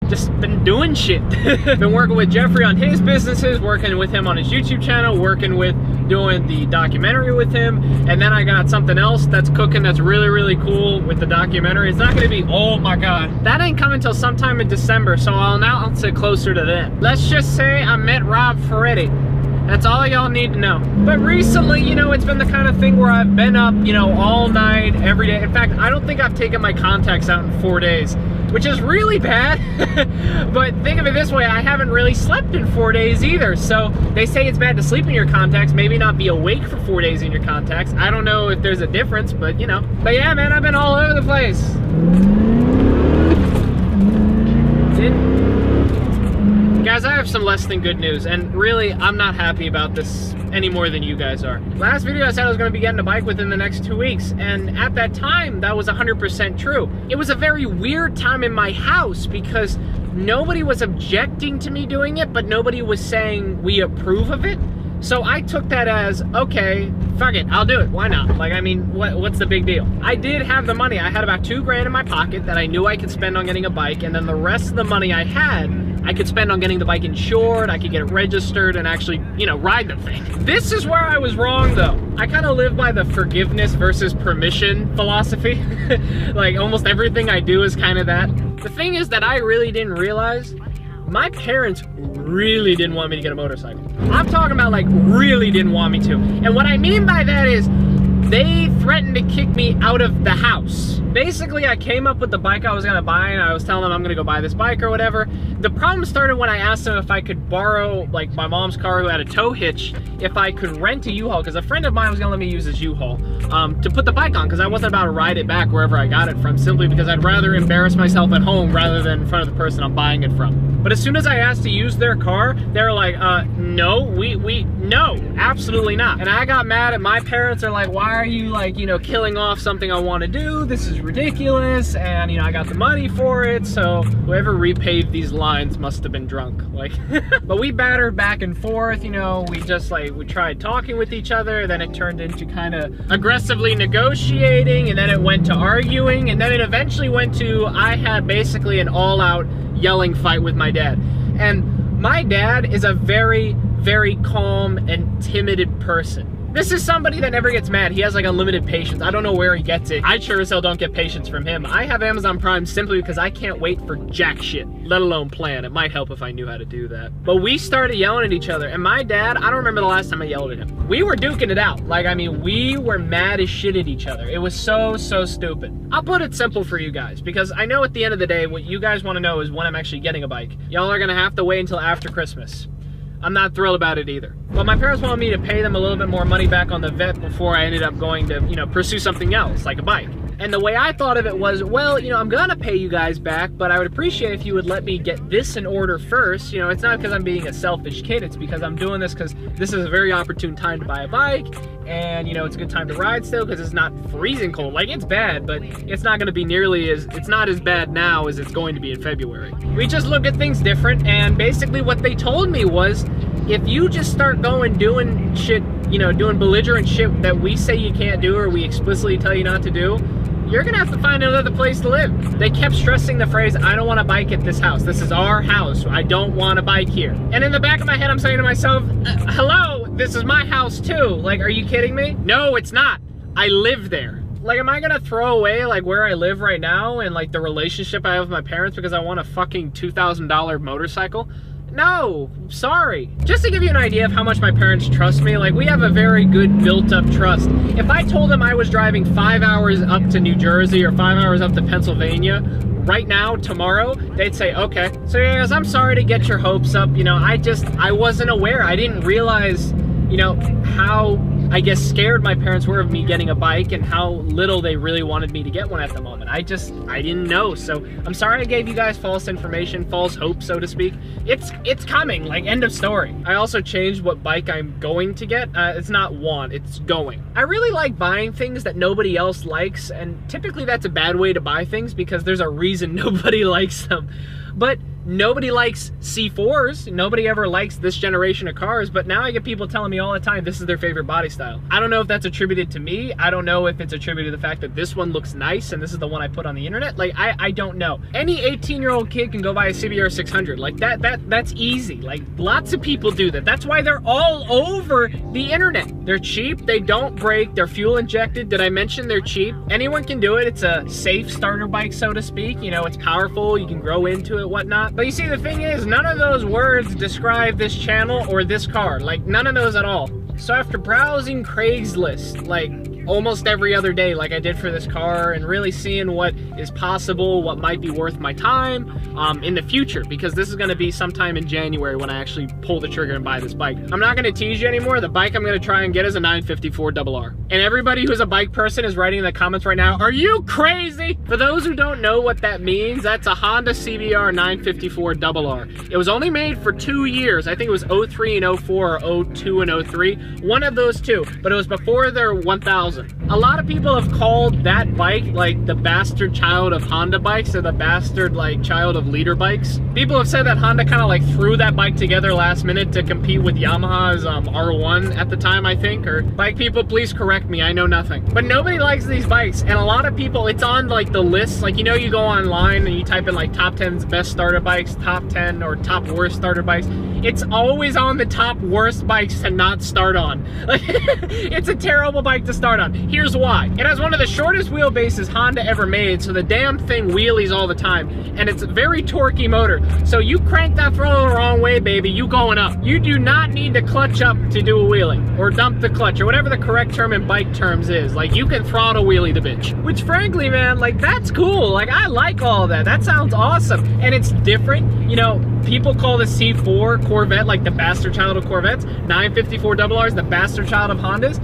just been doing shit. Been working with Jeffrey on his businesses, working with him on his YouTube channel, working with doing the documentary with him, and then I got something else that's cooking that's really, really cool with the documentary. It's not gonna be, oh my God, that ain't coming until sometime in December, so I'll announce it closer to then. Let's just say I met Rob Ferretti. That's all y'all need to know. But recently, you know, it's been the kind of thing where I've been up, you know, all night, every day. In fact, I don't think I've taken my contacts out in 4 days, which is really bad. But think of it this way, I haven't really slept in 4 days either. So they say it's bad to sleep in your contacts, maybe not be awake for 4 days in your contacts. I don't know if there's a difference, but you know. But yeah, man, I've been all over the place. Guys, I have some less than good news, and really, I'm not happy about this any more than you guys are. Last video I said I was going to be getting a bike within the next 2 weeks, and at that time, that was 100% true. It was a very weird time in my house because nobody was objecting to me doing it, but nobody was saying we approve of it. So I took that as, okay, fuck it, I'll do it, why not? Like, I mean, what's the big deal? I did have the money. I had about 2 grand in my pocket that I knew I could spend on getting a bike, and then the rest of the money I had, I could spend on getting the bike insured, I could get it registered, and actually, you know, ride the thing. This is where I was wrong, though. I kind of live by the forgiveness versus permission philosophy. Like, almost everything I do is kind of that. The thing is that I really didn't realize my parents really didn't want me to get a motorcycle. I'm talking about like really didn't want me to. And what I mean by that is they threatened to kick me out of the house. Basically, I came up with the bike I was gonna buy and I was telling them I'm gonna go buy this bike or whatever. The problem started when I asked them if I could borrow like my mom's car who had a tow hitch, if I could rent a U-Haul, because a friend of mine was gonna let me use his U-Haul to put the bike on, because I wasn't about to ride it back wherever I got it from, simply because I'd rather embarrass myself at home rather than in front of the person I'm buying it from. But as soon as I asked to use their car, they were like, no, no, absolutely not. And I got mad at my parents. Are like, why are you like, you know, killing off something I want to do? This is ridiculous. And you know, I got the money for it. So whoever repaved these lines must have been drunk. Like, but we battered back and forth, you know, we tried talking with each other. Then it turned into kind of aggressively negotiating, and then it went to arguing, and then it eventually went to, I had basically an all-out yelling fight with my dad. And my dad is a very, very calm and timid person. This is somebody that never gets mad. He has like unlimited patience. I don't know where he gets it. I sure as hell don't get patience from him. I have Amazon Prime simply because I can't wait for jack shit, let alone plan. It might help if I knew how to do that. But we started yelling at each other, and my dad, I don't remember the last time I yelled at him. We were duking it out. Like, I mean, we were mad as shit at each other. It was so stupid. I'll put it simple for you guys, because I know at the end of the day, what you guys want to know is when I'm actually getting a bike. Y'all are gonna have to wait until after Christmas. I'm not thrilled about it either. But my parents wanted me to pay them a little bit more money back on the vet before I ended up going to, you know, pursue something else, like a bike. And the way I thought of it was, well, you know, I'm gonna pay you guys back, but I would appreciate if you would let me get this in order first. You know, it's not because I'm being a selfish kid, it's because I'm doing this because this is a very opportune time to buy a bike, and you know, it's a good time to ride still because it's not freezing cold. Like, it's bad, but it's not gonna be nearly as, it's not as bad now as it's going to be in February. We just look at things different, and basically what they told me was, if you just start doing shit, you know, doing belligerent shit that we say you can't do or we explicitly tell you not to do, you're gonna have to find another place to live. They kept stressing the phrase, I don't want a bike at this house. This is our house. I don't want a bike here. And in the back of my head, I'm saying to myself, hello, this is my house too. Like, are you kidding me? No, it's not. I live there. Like, am I gonna throw away like where I live right now and like the relationship I have with my parents because I want a fucking $2,000 motorcycle? No, sorry. Just to give you an idea of how much my parents trust me, like, we have a very good built-up trust. If I told them I was driving 5 hours up to New Jersey or 5 hours up to Pennsylvania right now, tomorrow, they'd say, okay. So yeah, guys, I'm sorry to get your hopes up. You know, I wasn't aware. I didn't realize, you know, how, I guess, scared my parents were of me getting a bike and how little they really wanted me to get one at the moment. I didn't know. So I'm sorry I gave you guys false information, false hope, so to speak. It's coming, like, end of story. I also changed what bike I'm going to get. It's not want, it's going. I really like buying things that nobody else likes, and typically that's a bad way to buy things because there's a reason nobody likes them. But nobody likes C4s. Nobody ever likes this generation of cars, but now I get people telling me all the time this is their favorite body style. I don't know if that's attributed to me. I don't know if it's attributed to the fact that this one looks nice and this is the one I put on the internet. Like, I don't know. Any 18-year-old kid can go buy a CBR 600. Like, that's easy. Like, lots of people do that. That's why they're all over the internet. They're cheap, they don't break, they're fuel injected. Did I mention they're cheap? Anyone can do it. It's a safe starter bike, so to speak. You know, it's powerful, you can grow into it, whatnot. But you see, the thing is, none of those words describe this channel or this car. Like, none of those at all. So after browsing Craigslist, like, almost every other day like I did for this car, and really seeing what is possible, what might be worth my time in the future, because this is going to be sometime in January when I actually pull the trigger and buy this bike. I'm not going to tease you anymore. The bike I'm going to try and get is a 954RR. And everybody who's a bike person is writing in the comments right now, are you crazy? For those who don't know what that means, that's a Honda CBR 954RR. It was only made for 2 years. I think it was 03 and 04 or 02 and 03. One of those two, but it was before their 1000. A lot of people have called that bike like the bastard child of Honda bikes, or the bastard like child of leader bikes. People have said that Honda kind of like threw that bike together last minute to compete with Yamaha's R1 at the time, I think. Or bike people, please correct me, I know nothing. But nobody likes these bikes, and a lot of people, it's on like the list. Like, you know, you go online and you type in like top 10 best starter bikes, top 10 or top worst starter bikes. It's always on the top worst bikes to not start on. Like, it's a terrible bike to start on. Here's why. It has one of the shortest wheelbases Honda ever made, so the damn thing wheelies all the time, and it's a very torquey motor. So you crank that throttle the wrong way, baby, you going up. You do not need to clutch up to do a wheelie, or dump the clutch, or whatever the correct term in bike terms is. Like, you can throttle wheelie the bitch. Which frankly, man, like, that's cool. Like, I like all that. That sounds awesome. And it's different. You know, people call the C4 Corvette like the bastard child of Corvettes. 954RR is the bastard child of Hondas.